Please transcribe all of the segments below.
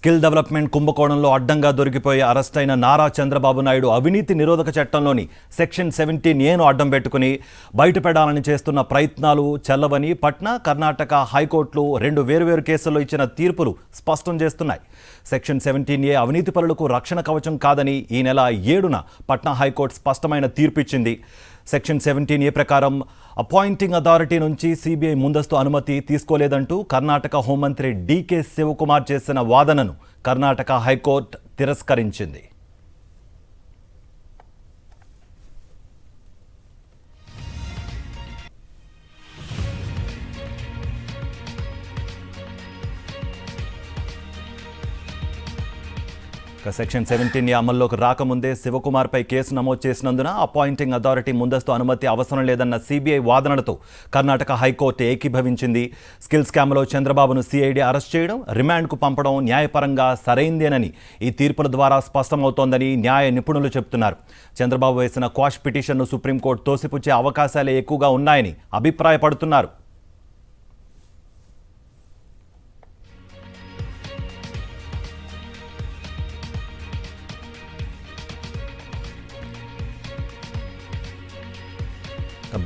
Skill development కుంభకోణంలో అడ్డంగా దొరికిపోయి arrest అయిన నారా చంద్రబాబు నాయుడు అవినీతి నిరోధక చట్టంలోని సెక్షన్ 17A అడ్డం పెట్టుకుని బయటపెడాలని చేస్తున్న ప్రయత్నాలు చెల్లవని పట్నా, కర్ణాటక హైకోర్టులు రెండు వేర్వేరు కేసుల్లో ఇచ్చిన తీర్పులు స్పష్టం చేస్తున్నాయి. సెక్షన్ 17A అవినీతి పరులకు రక్షణ కవచం కాదని ఈ నెల 7న పట్నా హైకోర్టు స్పష్టమైన తీర్పు ఇచ్చింది. సెక్షన్ 17A ప్రకారం అపాయింటింగ్ అథారిటీ నుంచి సిబిఐ ముందస్తు అనుమతి తీసుకోలేదంటూ కర్ణాటక హోంమంత్రి డీకే శివకుమార్ చేసిన వాదనను కర్ణాటక హైకోర్టు తిరస్కరించింది. సెక్షన్ 17A అమల్లోకి రాకముందే శివకుమార్పై కేసు నమోదు చేసినందున అపాయింటింగ్ అథారిటీ ముందస్తు అనుమతి అవసరం లేదన్న సిబిఐ వాదనలతో కర్ణాటక హైకోర్టు ఏకీభవించింది. స్కిల్ స్కామ్లో చంద్రబాబును సిఐడి అరెస్ట్ చేయడం, రిమాండ్కు పంపడం న్యాయపరంగా సరైందేనని ఈ తీర్పుల ద్వారా స్పష్టమవుతోందని న్యాయ నిపుణులు చెబుతున్నారు. చంద్రబాబు వేసిన క్వాష్ పిటిషన్ను సుప్రీంకోర్టు తోసిపుచ్చే అవకాశాలే ఎక్కువగా ఉన్నాయని అభిప్రాయపడుతున్నారు.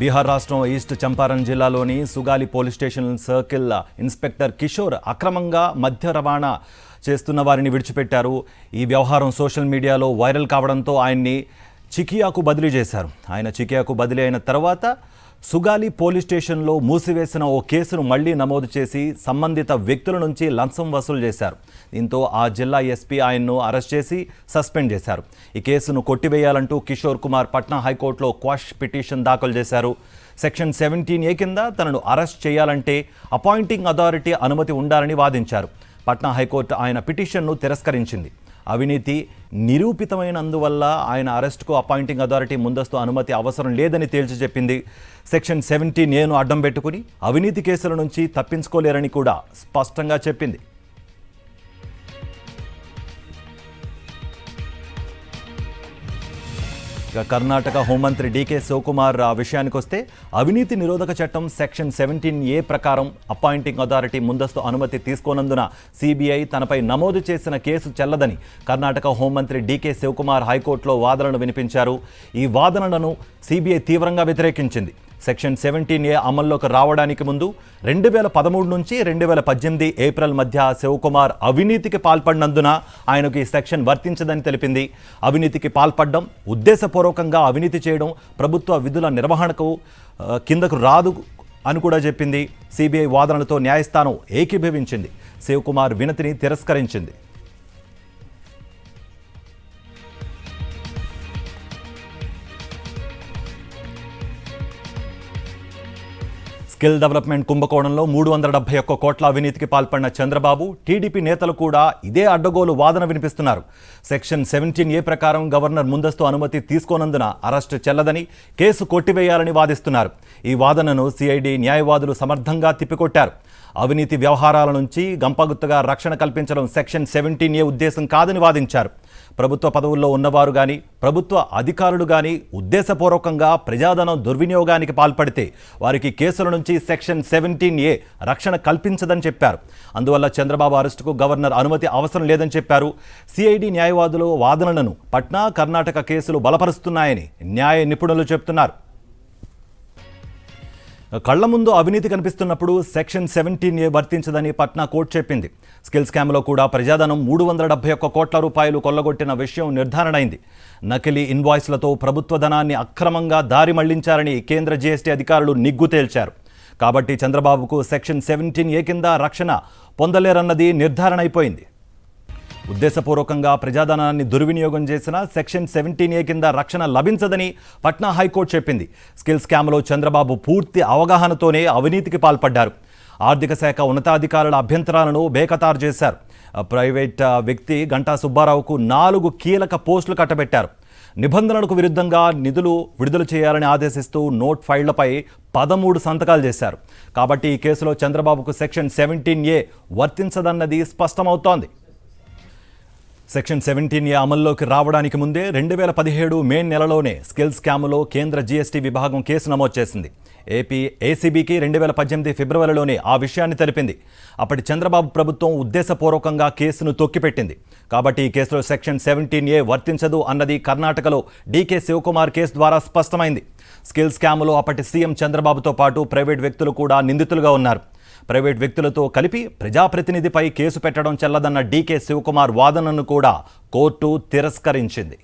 బీహార్ రాష్ట్రం ఈస్ట్ చంపారణ్ జిల్లాలోని Sugali police station circle inspector Kishore అక్రమంగా మద్య రవాణా చేస్తున్న వారిని విడిచిపెట్టారు. ఈ వ్యవహారం సోషల్ మీడియాలో వైరల్ కావడంతో ఆయన్ని చికియాకు బదిలీ చేశారు. ఆయన చికియాకు బదిలీ అయిన తర్వాత సుగాలి పోలీస్ స్టేషన్లో మూసివేసిన ఓ కేసును మళ్లీ నమోదు చేసి సంబంధిత వ్యక్తుల నుంచి లంచం వసూలు చేశారు. దీంతో ఆ జిల్లా ఎస్పీ ఆయన్ను అరెస్ట్ చేసి సస్పెండ్ చేశారు. ఈ కేసును కొట్టివేయాలంటూ కిషోర్ కుమార్ పట్నా హైకోర్టులో క్వాష్ పిటిషన్ దాఖలు చేశారు. సెక్షన్ 17A కింద తనను అరెస్ట్ చేయాలంటే అపాయింటింగ్ అథారిటీ అనుమతి ఉండాలని వాదించారు. పట్నా హైకోర్టు ఆయన పిటిషన్ను తిరస్కరించింది. అవినీతి నిరూపితమైనందువల్ల ఆయన అరెస్టుకు అపాయింటింగ్ అథారిటీ ముందస్తు అనుమతి అవసరం లేదని తేల్చి చెప్పింది. సెక్షన్ 17A అడ్డం పెట్టుకుని అవినీతి కేసుల నుంచి తప్పించుకోలేరని కూడా స్పష్టంగా చెప్పింది. ఇక కర్ణాటక హోంమంత్రి డీకే శివకుమార్ విషయానికి వస్తే అవినీతి నిరోధక చట్టం సెక్షన్ 17A ప్రకారం అపాయింటింగ్ అథారిటీ ముందస్తు అనుమతి తీసుకోనందున సిబిఐ తనపై నమోదు చేసిన కేసు చెల్లదని కర్ణాటక హోంమంత్రి డీకే శివకుమార్ హైకోర్టులో వాదనలు వినిపించారు. ఈ వాదనలను సిబిఐ తీవ్రంగా వ్యతిరేకించింది. సెక్షన్ 17A అమల్లోకి రావడానికి ముందు 2013 నుంచి 2018 ఏప్రిల్ మధ్య శివకుమార్ అవినీతికి పాల్పడినందున ఆయనకు ఈ సెక్షన్ వర్తించదని తెలిపింది. అవినీతికి పాల్పడడం, ఉద్దేశపూర్వకంగా అవినీతి చేయడం ప్రభుత్వ విధుల నిర్వహణకు కిందకు రాదు అని కూడా చెప్పింది. సిబిఐ వాదనలతో న్యాయస్థానం ఏకీభవించింది. శివకుమార్ వినతిని తిరస్కరించింది. స్కిల్ డెవలప్మెంట్ కుంభకోణంలో 371 కోట్ల అవినీతికి పాల్పడిన చంద్రబాబు, టీడీపీ నేతలు కూడా ఇదే అడ్డగోలు వాదన వినిపిస్తున్నారు. సెక్షన్ 17A ప్రకారం గవర్నర్ ముందస్తు అనుమతి తీసుకోనందున అరెస్టు చెల్లదని, కేసు కొట్టివేయాలని వాదిస్తున్నారు. ఈ వాదనను సిఐడి న్యాయవాదులు సమర్థంగా తిప్పికొట్టారు. అవినీతి వ్యవహారాల నుంచి గంపగుత్తగా రక్షణ కల్పించడం సెక్షన్ 17A ఉద్దేశం కాదని వాదించారు. ప్రభుత్వ పదవుల్లో ఉన్నవారు కానీ, ప్రభుత్వ అధికారులు కానీ ఉద్దేశపూర్వకంగా ప్రజాధనం దుర్వినియోగానికి పాల్పడితే వారికి కేసుల నుంచి సెక్షన్ 17A రక్షణ కల్పించదని చెప్పారు. అందువల్ల చంద్రబాబు అరెస్టుకు గవర్నర్ అనుమతి అవసరం లేదని చెప్పారు. సిఐడి న్యాయవాదులు వాదనలను పట్నా, కర్ణాటక కేసులు బలపరుస్తున్నాయని న్యాయ నిపుణులు చెబుతున్నారు. కళ్ల ముందు అవినీతి కనిపిస్తున్నప్పుడు సెక్షన్ 17A వర్తించదని పట్నా కోర్టు చెప్పింది. స్కిల్ స్కామ్లో కూడా ప్రజాధనం 371 కోట్ల రూపాయలు కొల్లగొట్టిన విషయం నిర్ధారణ అయింది. నకిలీ ఇన్వాయిస్లతో ప్రభుత్వ ధనాన్ని అక్రమంగా దారి మళ్లించారని కేంద్ర జీఎస్టీ అధికారులు నిగ్గు తేల్చారు. కాబట్టి చంద్రబాబుకు సెక్షన్ 17A కింద రక్షణ పొందలేరన్నది నిర్ధారణ అయిపోయింది. ఉద్దేశపూర్వకంగా ప్రజాధనాన్ని దుర్వినియోగం చేసిన సెక్షన్ 17A కింద రక్షణ లభించదని పట్నా హైకోర్టు చెప్పింది. స్కిల్ స్కామ్లో చంద్రబాబు పూర్తి అవగాహనతోనే అవినీతికి పాల్పడ్డారు. ఆర్థిక శాఖ ఉన్నతాధికారుల అభ్యంతరాలను బేఖతారు చేశారు. ప్రైవేట్ వ్యక్తి గంటా సుబ్బారావుకు 4 కీలక పోస్టులు కట్టబెట్టారు. నిబంధనలకు విరుద్ధంగా నిధులు విడుదల చేయాలని ఆదేశిస్తూ నోట్ ఫైళ్లపై 13 సంతకాలు చేశారు. కాబట్టి ఈ కేసులో చంద్రబాబుకు సెక్షన్ 17A వర్తించదన్నది స్పష్టమవుతోంది. సెక్షన్ 17A అమల్లోకి రావడానికి ముందే 2017 మే నెలలోనే స్కిల్ స్కామ్లో కేంద్ర జీఎస్టీ విభాగం కేసు నమోదు చేసింది. ఏసీబీకి 2018 ఫిబ్రవరిలోనే ఆ విషయాన్ని తెలిపింది. అప్పటి చంద్రబాబు ప్రభుత్వం ఉద్దేశపూర్వకంగా కేసును తొక్కిపెట్టింది. కాబట్టి ఈ కేసులో సెక్షన్ 17A వర్తించదు అన్నది కర్ణాటకలో డీకే శివకుమార్ కేసు ద్వారా స్పష్టమైంది. స్కిల్ స్కామ్లో అప్పటి సీఎం చంద్రబాబుతో పాటు ప్రైవేట్ వ్యక్తులు కూడా నిందితులుగా ఉన్నారు. ప్రైవేట్ వ్యక్తులతో కలిపి ప్రజాప్రతినిధిపై కేసు పెట్టడం చెల్లదన్న డీకే శివకుమార్ వాదనను కూడా కోర్టు తిరస్కరించింది.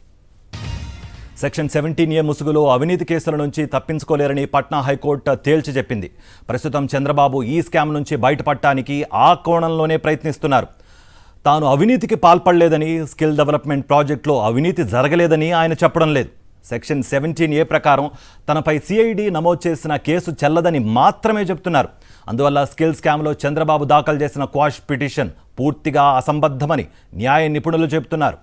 సెక్షన్ 17A ముసుగులో అవినీతి కేసుల నుంచి తప్పించుకోలేరని పట్నా హైకోర్టు తేల్చి చెప్పింది. ప్రస్తుతం చంద్రబాబు ఈ స్కామ్ నుంచి బయటపడటానికి ఆ కోణంలోనే ప్రయత్నిస్తున్నారు. తాను అవినీతికి పాల్పడలేదని, స్కిల్ డెవలప్మెంట్ ప్రాజెక్టులో అవినీతి జరగలేదని ఆయన చెప్పడం లేదు. సెక్షన్ 17A ప్రకారం తనపై సిఐడి నమోదు చేసిన కేసు చెల్లదని మాత్రమే చెప్తున్నారు. అందువల్ల స్కిల్ స్కామ్లో చంద్రబాబు దాఖలు చేసిన క్వాష్ పిటిషన్ పూర్తిగా అసంబద్ధమని న్యాయ నిపుణులు చెబుతున్నారు.